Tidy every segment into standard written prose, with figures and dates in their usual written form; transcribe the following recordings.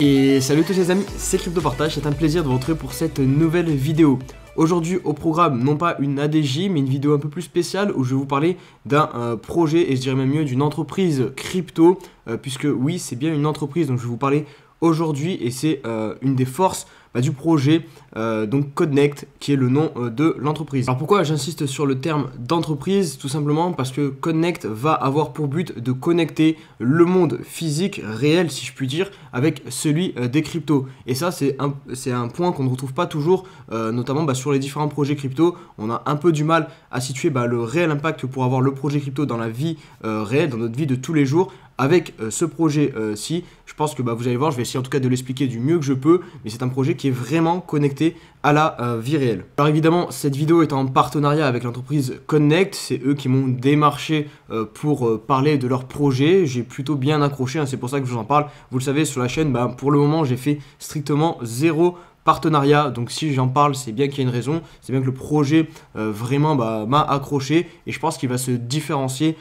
Et salut à tous les amis, c'est CryptoPartage, c'est un plaisir de vous retrouver pour cette nouvelle vidéo. Aujourd'hui au programme, non pas une ADJ, mais une vidéo un peu plus spéciale où je vais vous parler d'un projet et je dirais même mieux d'une entreprise crypto, puisque oui, c'est bien une entreprise dont je vais vous parler aujourd'hui et c'est une des forces du projet, donc Connect, qui est le nom de l'entreprise. Alors pourquoi j'insiste sur le terme d'entreprise? Tout simplement parce que Connect va avoir pour but de connecter le monde physique réel, si je puis dire, avec celui des cryptos. Et ça, c'est un point qu'on ne retrouve pas toujours, notamment sur les différents projets crypto. On a un peu du mal à situer le réel impact que pourra avoir le projet crypto dans la vie réelle, dans notre vie de tous les jours. Avec ce projet-ci, je pense que vous allez voir, je vais essayer en tout cas de l'expliquer du mieux que je peux, mais c'est un projet qui est vraiment connecté à la vie réelle. Alors évidemment, cette vidéo est en partenariat avec l'entreprise Connect, c'est eux qui m'ont démarché pour parler de leur projet. J'ai plutôt bien accroché, c'est pour ça que je vous en parle. Vous le savez, sur la chaîne, pour le moment, j'ai fait strictement zéro partenariat, donc si j'en parle, c'est bien qu'il y a une raison, c'est bien que le projet vraiment m'a accroché et je pense qu'il va se différencier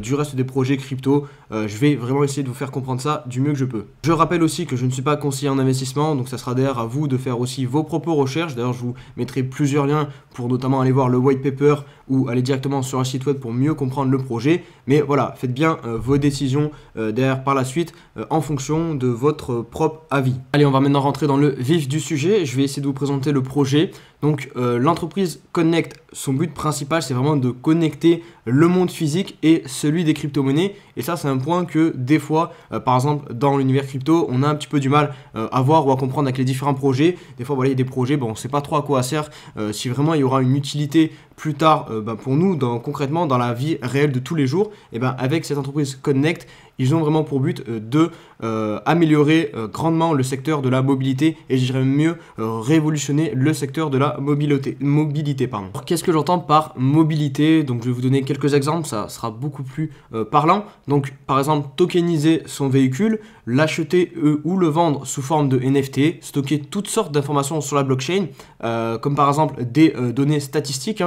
du reste des projets crypto. Je vais vraiment essayer de vous faire comprendre ça du mieux que je peux. Je rappelle aussi que je ne suis pas conseiller en investissement, donc ça sera d'ailleurs à vous de faire aussi vos propres recherches. D'ailleurs, je vous mettrai plusieurs liens pour notamment aller voir le white paper ou aller directement sur un site web pour mieux comprendre le projet. Mais voilà, faites bien vos décisions derrière par la suite en fonction de votre propre avis. Allez, on va maintenant rentrer dans le vif du sujet. Je vais essayer de vous présenter le projet. Donc l'entreprise Connect, son but principal, c'est vraiment de connecter le monde physique et celui des crypto-monnaies. Et ça, c'est un point que des fois, par exemple, dans l'univers crypto, on a un petit peu du mal à voir ou à comprendre avec les différents projets. Des fois, voilà, il y a des projets, on ne sait pas trop à quoi ça sert. Si vraiment il y aura une utilité plus tard pour nous, concrètement, dans la vie réelle de tous les jours, et avec cette entreprise Connect, ils ont vraiment pour but de améliorer grandement le secteur de la mobilité et je dirais mieux révolutionner le secteur de la mobilité. Alors, qu'est-ce que j'entends par mobilité? Donc je vais vous donner quelques exemples, ça sera beaucoup plus parlant. Donc par exemple, tokeniser son véhicule, l'acheter ou le vendre sous forme de NFT, stocker toutes sortes d'informations sur la blockchain, comme par exemple des données statistiques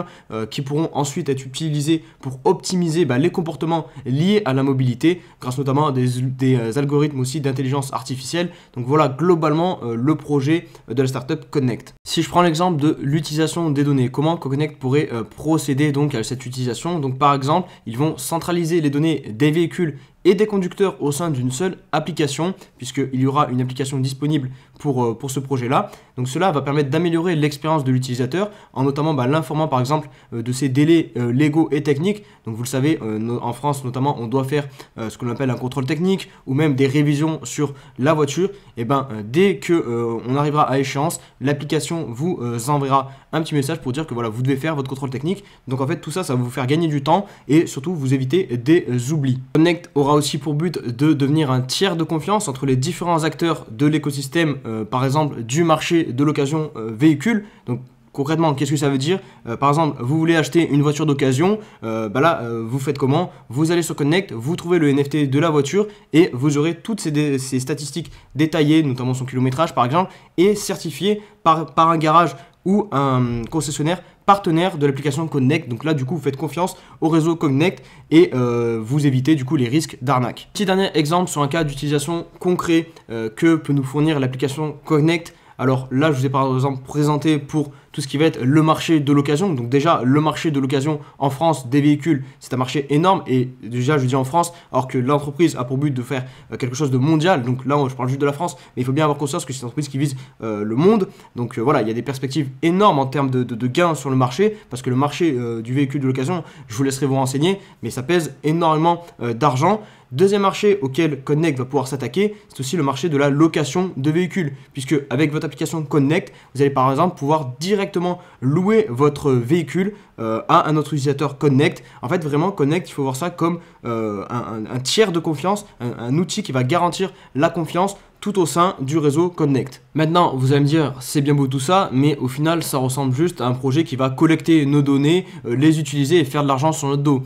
qui pourront ensuite être utilisées pour optimiser les comportements liés à la mobilité, grâce notamment à des algorithmes aussi d'intelligence artificielle. Donc voilà globalement le projet de la startup Connect. Si je prends l'exemple de l'utilisation des données, comment Connect pourrait procéder donc à cette utilisation? Donc par exemple, ils vont centraliser les données des véhicules et des conducteurs au sein d'une seule application, puisqu'il y aura une application disponible pour ce projet-là. Donc cela va permettre d'améliorer l'expérience de l'utilisateur, en notamment l'informant par exemple de ses délais légaux et techniques. Donc vous le savez, en France notamment, on doit faire ce qu'on appelle un contrôle technique ou même des révisions sur la voiture. Et dès que on arrivera à échéance, l'application vous enverra un petit message pour dire que voilà, vous devez faire votre contrôle technique. Donc en fait, tout ça, ça va vous faire gagner du temps et surtout vous éviter des oublis. Connect aura aussi pour but de devenir un tiers de confiance entre les différents acteurs de l'écosystème, par exemple du marché de l'occasion véhicule. Donc concrètement, qu'est-ce que ça veut dire? Par exemple, vous voulez acheter une voiture d'occasion, vous faites comment? Vous allez sur Connect, vous trouvez le NFT de la voiture et vous aurez toutes ces statistiques détaillées, notamment son kilométrage par exemple, et certifiées par un garage ou un concessionnaire partenaire de l'application Connect. Donc là, du coup, vous faites confiance au réseau Connect et vous évitez du coup les risques d'arnaque. Petit dernier exemple sur un cas d'utilisation concret que peut nous fournir l'application Connect. Alors là, je vous ai par exemple présenté pour tout ce qui va être le marché de l'occasion. Donc déjà, le marché de l'occasion en France des véhicules, c'est un marché énorme. Et déjà, je dis en France, alors que l'entreprise a pour but de faire quelque chose de mondial. Donc là, je parle juste de la France, mais il faut bien avoir conscience que c'est une entreprise qui vise le monde. Donc voilà, il y a des perspectives énormes en termes de gains sur le marché, parce que le marché du véhicule de l'occasion, je vous laisserai vous renseigner, mais ça pèse énormément d'argent. Deuxième marché auquel Connect va pouvoir s'attaquer, c'est aussi le marché de la location de véhicules, puisque avec votre application Connect, vous allez par exemple pouvoir directement louer votre véhicule à un autre utilisateur Connect. En fait, vraiment, Connect, il faut voir ça comme un tiers de confiance, un outil qui va garantir la confiance tout au sein du réseau Connect. Maintenant, vous allez me dire, c'est bien beau tout ça, mais au final, ça ressemble juste à un projet qui va collecter nos données, les utiliser et faire de l'argent sur notre dos.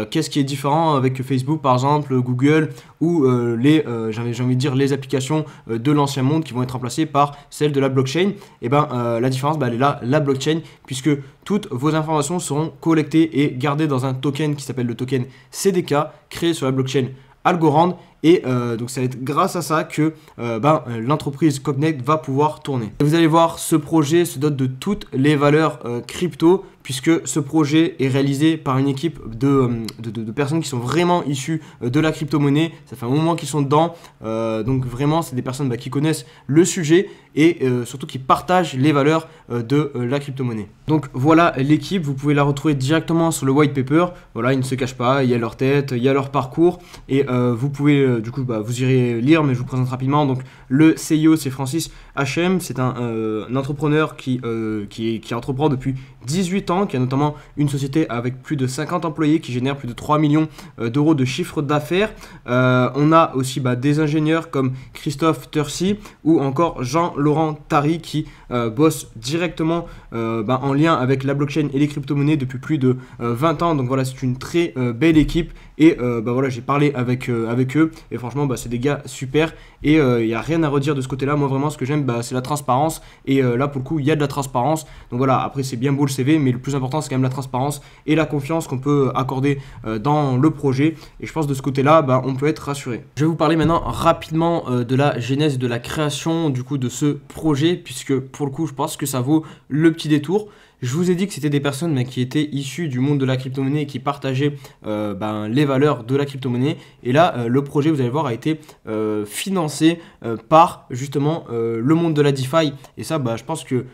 Qu'est-ce qui est différent avec Facebook, par exemple, Google ou j'ai envie de dire, les applications de l'ancien monde qui vont être remplacées par celles de la blockchain? Et la différence, elle est là, la blockchain, puisque toutes vos informations seront collectées et gardées dans un token qui s'appelle le token CDK, créé sur la blockchain Algorand et donc ça va être grâce à ça que l'entreprise Cognect va pouvoir tourner. Et vous allez voir, ce projet se dote de toutes les valeurs crypto, puisque ce projet est réalisé par une équipe de personnes qui sont vraiment issues de la crypto-monnaie. Ça fait un moment qu'ils sont dedans, donc vraiment c'est des personnes qui connaissent le sujet et surtout qui partagent les valeurs de la crypto-monnaie. Donc voilà l'équipe, vous pouvez la retrouver directement sur le white paper. Voilà, ils ne se cachent pas, il y a leur tête, il y a leur parcours et vous pouvez vous irez lire, mais je vous présente rapidement. Donc le CEO, c'est Francis Hm, c'est un entrepreneur qui entreprend depuis 18 ans, qui a notamment une société avec plus de 50 employés qui génère plus de 3 millions d'euros de chiffre d'affaires. On a aussi des ingénieurs comme Christophe Turcy ou encore Jean-Laurent Tari qui bossent directement en lien avec la blockchain et les crypto-monnaies depuis plus de 20 ans. Donc voilà, c'est une très belle équipe et voilà, j'ai parlé avec eux et franchement c'est des gars super et il n'y a rien à redire de ce côté là. Moi vraiment ce que j'aime c'est la transparence et là pour le coup il y a de la transparence. Donc voilà, après c'est bien beau le CV, mais le plus important c'est quand même la transparence et la confiance qu'on peut accorder dans le projet, et je pense de ce côté là on peut être rassuré. Je vais vous parler maintenant rapidement de la genèse, de la création du coup de ce projet, puisque pour le coup je pense que ça vaut le petit détour. Je vous ai dit que c'était des personnes qui étaient issues du monde de la crypto-monnaie et qui partageaient les valeurs de la crypto-monnaie. Et là, le projet, vous allez voir, a été financé par justement le monde de la DeFi. Et ça, je pense que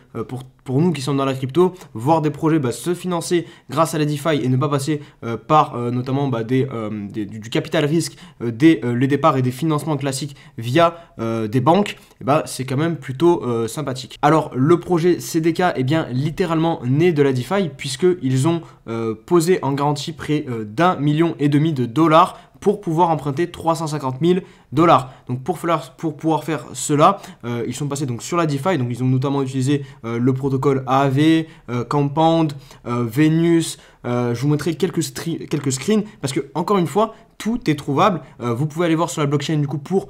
pour nous qui sommes dans la crypto, voir des projets se financer grâce à la DeFi et ne pas passer par notamment du capital risque dès le départ et des financements classiques via des banques, c'est quand même plutôt sympathique. Alors le projet CDK est bien littéralement né de la DeFi, puisqu'ils ont posé en garantie près d'1,5 million de dollars pour pouvoir emprunter 350 000 dollars. Donc pour pouvoir faire cela, ils sont passés donc sur la DeFi. Donc ils ont notamment utilisé le protocole AAV, Compound, Venus. Je vous montrerai quelques screens parce que encore une fois, tout est trouvable. Vous pouvez aller voir sur la blockchain du coup pour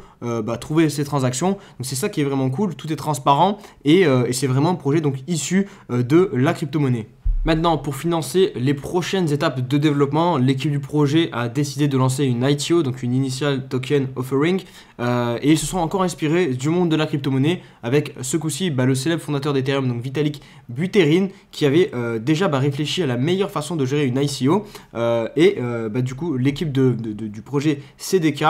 trouver ces transactions. Donc c'est ça qui est vraiment cool. Tout est transparent et c'est vraiment un projet donc issu de la crypto-monnaie. Maintenant, pour financer les prochaines étapes de développement, l'équipe du projet a décidé de lancer une ITO, donc une Initial Token Offering, et ils se sont encore inspirés du monde de la crypto-monnaie avec ce coup-ci le célèbre fondateur d'Ethereum, donc Vitalik Buterin, qui avait déjà réfléchi à la meilleure façon de gérer une ICO, du coup l'équipe du projet CDK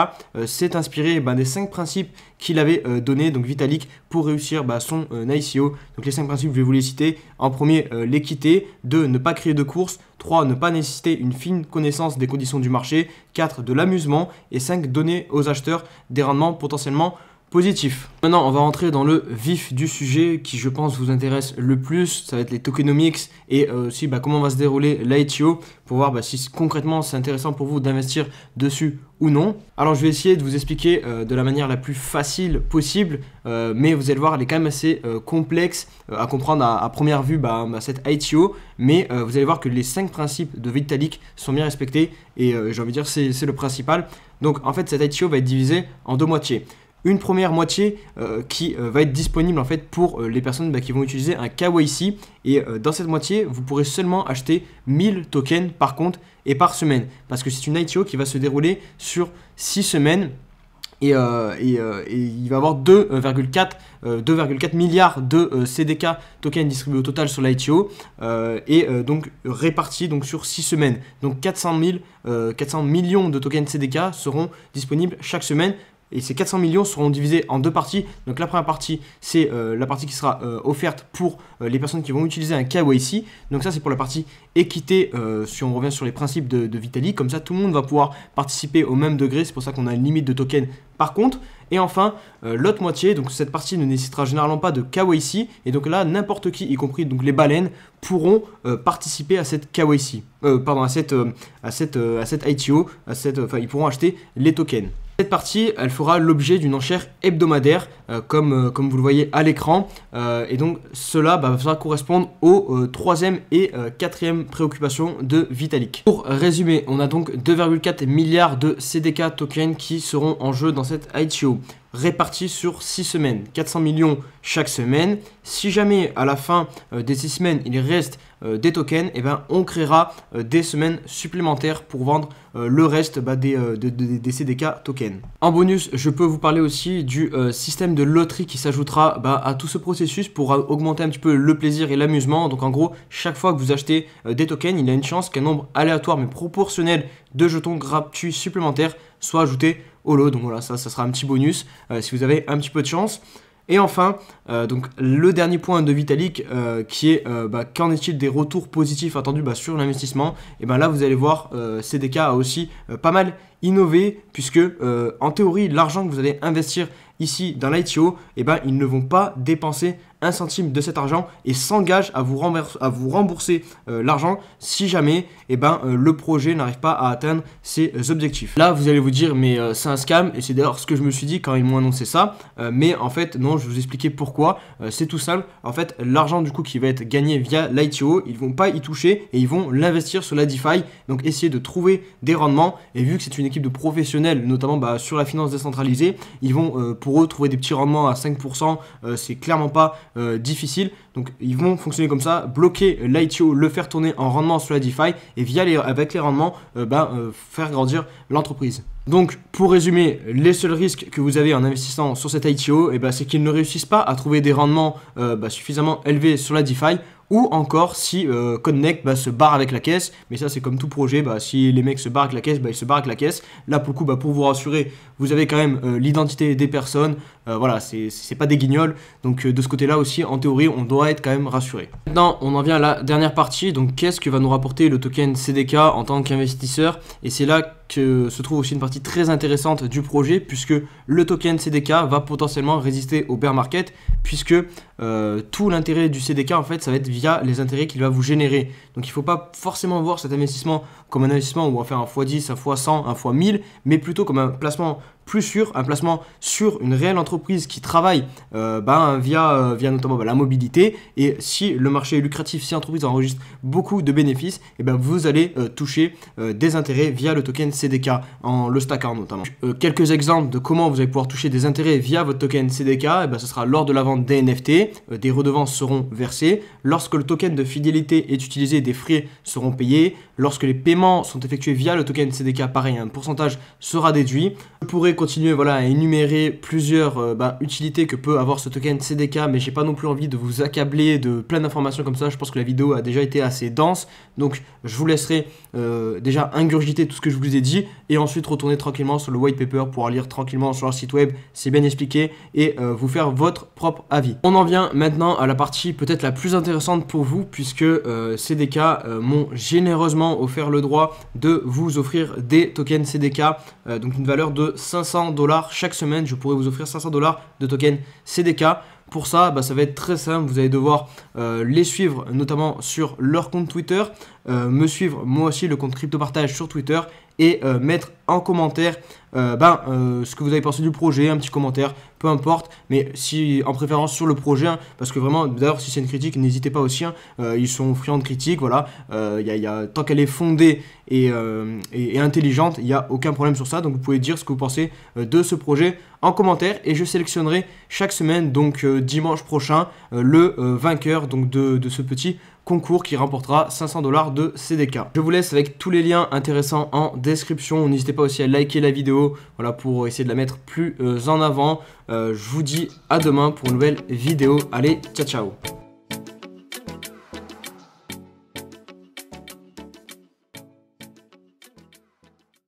s'est inspirée des 5 principes qu'il avait donné, donc Vitalik, pour réussir son ICO. Donc les 5 principes, je vais vous les citer. En premier, l'équité. 2, ne pas créer de course. 3, ne pas nécessiter une fine connaissance des conditions du marché. 4, de l'amusement. Et 5, donner aux acheteurs des rendements potentiellement positif. Maintenant, on va rentrer dans le vif du sujet qui, je pense, vous intéresse le plus. Ça va être les tokenomics et aussi comment va se dérouler l'ITO pour voir si concrètement c'est intéressant pour vous d'investir dessus ou non. Alors, je vais essayer de vous expliquer de la manière la plus facile possible, mais vous allez voir, elle est quand même assez complexe à comprendre à première vue cette ITO, mais vous allez voir que les 5 principes de Vitalik sont bien respectés et j'ai envie de dire c'est le principal. Donc, en fait, cette ITO va être divisée en 2 moitiés. Une première moitié qui va être disponible en fait pour les personnes qui vont utiliser un KYC, et dans cette moitié vous pourrez seulement acheter 1000 tokens par compte et par semaine, parce que c'est une ITO qui va se dérouler sur 6 semaines et il va y avoir 2,4 milliards de CDK tokens distribués au total sur l'ITO donc répartis sur 6 semaines. Donc 400 millions de tokens CDK seront disponibles chaque semaine. Et ces 400 millions seront divisés en 2 parties. Donc la première partie, c'est la partie qui sera offerte pour les personnes qui vont utiliser un KYC. Donc ça, c'est pour la partie équité, si on revient sur les principes de Vitalik. Comme ça, tout le monde va pouvoir participer au même degré. C'est pour ça qu'on a une limite de tokens par compte. Et enfin, l'autre moitié, donc cette partie ne nécessitera généralement pas de KYC. Et donc là, n'importe qui, y compris donc les baleines, pourront participer à cette KYC. À cette ITO, ils pourront acheter les tokens. Cette partie, elle fera l'objet d'une enchère hebdomadaire, comme vous le voyez à l'écran. Et donc, cela va correspondre aux 3e et 4e préoccupations de Vitalik. Pour résumer, on a donc 2,4 milliards de CDK tokens qui seront en jeu dans cette ITO, répartis sur 6 semaines, 400 millions chaque semaine. Si jamais à la fin des 6 semaines, il reste des tokens, et ben on créera des semaines supplémentaires pour vendre le reste des CDK tokens. En bonus, je peux vous parler aussi du système de loterie qui s'ajoutera à tout ce processus pour augmenter un petit peu le plaisir et l'amusement. Donc en gros, chaque fois que vous achetez des tokens, il y a une chance qu'un nombre aléatoire mais proportionnel de jetons gratuits supplémentaires soit ajouté au lot. Donc voilà, ça sera un petit bonus si vous avez un petit peu de chance. Et enfin, donc le dernier point de Vitalik qui est qu'en est-il des retours positifs attendus sur l'investissement. Et là vous allez voir, CDK a aussi pas mal innové, puisque en théorie l'argent que vous allez investir ici dans l'ITO, ils ne vont pas dépenser un centime de cet argent et s'engagent à vous rembourser l'argent si jamais le projet n'arrive pas à atteindre ses objectifs. Là vous allez vous dire mais c'est un scam, et c'est d'ailleurs ce que je me suis dit quand ils m'ont annoncé ça, mais en fait non, je vais vous expliquer pourquoi. C'est tout simple, en fait l'argent du coup qui va être gagné via l'ITO, ils vont pas y toucher et ils vont l'investir sur la DeFi, donc essayer de trouver des rendements. Et vu que c'est une équipe de professionnels, notamment sur la finance décentralisée, ils vont pour eux trouver des petits rendements à 5%, c'est clairement pas difficile. Donc ils vont fonctionner comme ça, bloquer l'ITO, le faire tourner en rendement sur la DeFi, et avec les rendements faire grandir l'entreprise. Donc pour résumer, les seuls risques que vous avez en investissant sur cette ITO, c'est qu'ils ne réussissent pas à trouver des rendements suffisamment élevés sur la DeFi, ou encore si Connect se barre avec la caisse. Mais ça c'est comme tout projet, si les mecs se barrent avec la caisse, ils se barrent avec la caisse. Là pour le coup, pour vous rassurer, vous avez quand même l'identité des personnes, voilà, c'est pas des guignols. Donc de ce côté là aussi, en théorie, on doit être quand même rassuré. Maintenant on en vient à la dernière partie, donc qu'est-ce que va nous rapporter le token CDK en tant qu'investisseur. Et c'est là que se trouve aussi une partie très intéressante du projet, puisque le token CDK va potentiellement résister au bear market, puisque tout l'intérêt du CDK en fait ça va être via les intérêts qu'il va vous générer. Donc il ne faut pas forcément voir cet investissement comme un investissement où on va faire un x10, un x100, un x1000, mais plutôt comme un placement plus sûr, un placement sur une réelle entreprise qui travaille via notamment la mobilité. Et si le marché est lucratif, si l'entreprise enregistre beaucoup de bénéfices, vous allez toucher des intérêts via le token CDK en le stackant notamment. Quelques exemples de comment vous allez pouvoir toucher des intérêts via votre token CDK, ce sera lors de la vente des NFT, des redevances seront versées. Lorsque le token de fidélité est utilisé, des frais seront payés. Lorsque les paiements sont effectués via le token CDK, pareil, un pourcentage sera déduit. Vous pourrez continuer à énumérer plusieurs utilités que peut avoir ce token CDK, mais j'ai pas non plus envie de vous accabler de plein d'informations comme ça. Je pense que la vidéo a déjà été assez dense, donc je vous laisserai déjà ingurgiter tout ce que je vous ai dit et ensuite retourner tranquillement sur le white paper pour lire tranquillement sur leur site web, c'est bien expliqué, et vous faire votre propre avis. On en vient maintenant à la partie peut-être la plus intéressante pour vous, puisque CDK m'ont généreusement offert le droit de vous offrir des tokens CDK, donc une valeur de 500 $ chaque semaine. Je pourrais vous offrir 500 $ de tokens CDK. Pour ça, ça va être très simple, vous allez devoir les suivre notamment sur leur compte Twitter, me suivre moi aussi le compte Crypto Partage sur Twitter, et mettre en commentaire ce que vous avez pensé du projet, un petit commentaire, peu importe, mais si en préférence sur le projet, parce que vraiment, d'ailleurs si c'est une critique, n'hésitez pas aussi, ils sont friands de critiques, voilà, tant qu'elle est fondée et intelligente, il n'y a aucun problème sur ça. Donc vous pouvez dire ce que vous pensez de ce projet en commentaire, et je sélectionnerai chaque semaine, donc dimanche prochain, le vainqueur donc de ce petit concours qui remportera 500 $ de CDK. Je vous laisse avec tous les liens intéressants en description. N'hésitez pas aussi à liker la vidéo, voilà, pour essayer de la mettre plus en avant. Je vous dis à demain pour une nouvelle vidéo. Allez, ciao ciao.